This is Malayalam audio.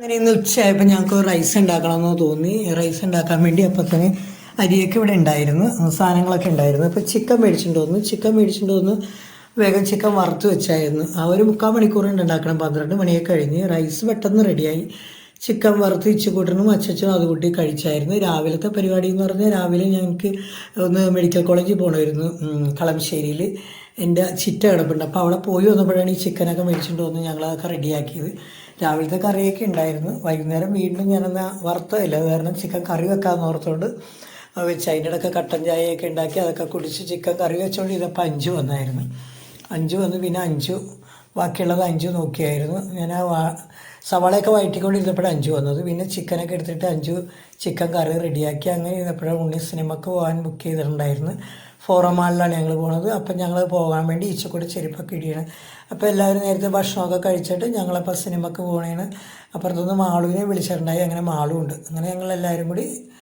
അങ്ങനെ ഇന്ന് ഉച്ചയായപ്പോൾ ഞങ്ങൾക്ക് റൈസ് ഉണ്ടാക്കണമെന്ന് തോന്നി. റൈസ് ഉണ്ടാക്കാൻ വേണ്ടി അപ്പോൾ തന്നെ അരിയൊക്കെ ഇവിടെ ഉണ്ടായിരുന്നു, സാധനങ്ങളൊക്കെ ഉണ്ടായിരുന്നു. അപ്പോൾ ചിക്കൻ മേടിച്ചിട്ട് വന്ന് വേഗം ചിക്കൻ വറുത്ത് വെച്ചായിരുന്നു. ആ ഒരു 3/4 മണിക്കൂർ കൊണ്ട് ഉണ്ടാക്കണം. 12 മണിയൊക്കെ കഴിഞ്ഞ് റൈസ് പെട്ടെന്ന് റെഡിയായി. ചിക്കൻ വറുത്ത് ഇച്ചുകൂട്ടനും അച്ചച്ചനും അതുകൂട്ടി കഴിച്ചായിരുന്നു. രാവിലത്തെ പരിപാടി എന്ന് പറഞ്ഞാൽ രാവിലെ ഞങ്ങൾക്ക് ഒന്ന് മെഡിക്കൽ കോളേജിൽ പോകണമായിരുന്നു, കളമശ്ശേരിയിൽ. എൻ്റെ ചിറ്റ കിടപ്പുണ്ട്. അപ്പോൾ അവിടെ പോയി വന്നപ്പോഴാണ് ഈ ചിക്കനൊക്കെ മേടിച്ചിട്ട് വന്ന് ഞങ്ങളതൊക്കെ റെഡിയാക്കിയത്. രാവിലത്തെ കറിയൊക്കെ ഉണ്ടായിരുന്നു. വൈകുന്നേരം വീണ്ടും ഞാനെന്നാൽ വറുത്തതല്ല, അത് കാരണം ചിക്കൻ കറി വെക്കാമെന്ന് ഓർത്തുകൊണ്ട് വെച്ച് അതിൻ്റെ ഇടയ്ക്ക് കട്ടൻ ചായയൊക്കെ ഉണ്ടാക്കി അതൊക്കെ കുടിച്ച് ചിക്കൻ കറി വെച്ചുകൊണ്ട് ഇതപ്പോൾ 5 വന്നായിരുന്നു. 5 വന്ന് പിന്നെ 5 ബാക്കിയുള്ളത് 5 നോക്കിയായിരുന്നു. ഞാൻ സവാളയൊക്കെ വഴറ്റിക്കൊണ്ടിരുന്നപ്പോഴാണ് 5 വന്നത്. പിന്നെ ചിക്കനൊക്കെ എടുത്തിട്ട് 5 ചിക്കൻ കറി റെഡിയാക്കി. അങ്ങനെ ഇരുന്നപ്പോഴാണ് ഉണ്ണി സിനിമക്ക് പോകാൻ ബുക്ക് ചെയ്തിട്ടുണ്ടായിരുന്നു. ഫോറം മാളിലാണ് ഞങ്ങൾ പോകുന്നത്. അപ്പം ഞങ്ങൾ പോകാൻ വേണ്ടി ഈച്ചക്കൂടെ ചെരുപ്പൊക്കെ ഇടിയാണ്. അപ്പോൾ എല്ലാവരും നേരത്തെ ഭക്ഷണമൊക്കെ കഴിച്ചിട്ട് ഞങ്ങളപ്പോൾ സിനിമക്ക് പോകണേന് അപ്പുറത്തുനിന്ന് മാളുവിനെ വിളിച്ചിട്ടുണ്ടായി. അങ്ങനെ മാളും ഉണ്ട്. അങ്ങനെ ഞങ്ങളെല്ലാവരും കൂടി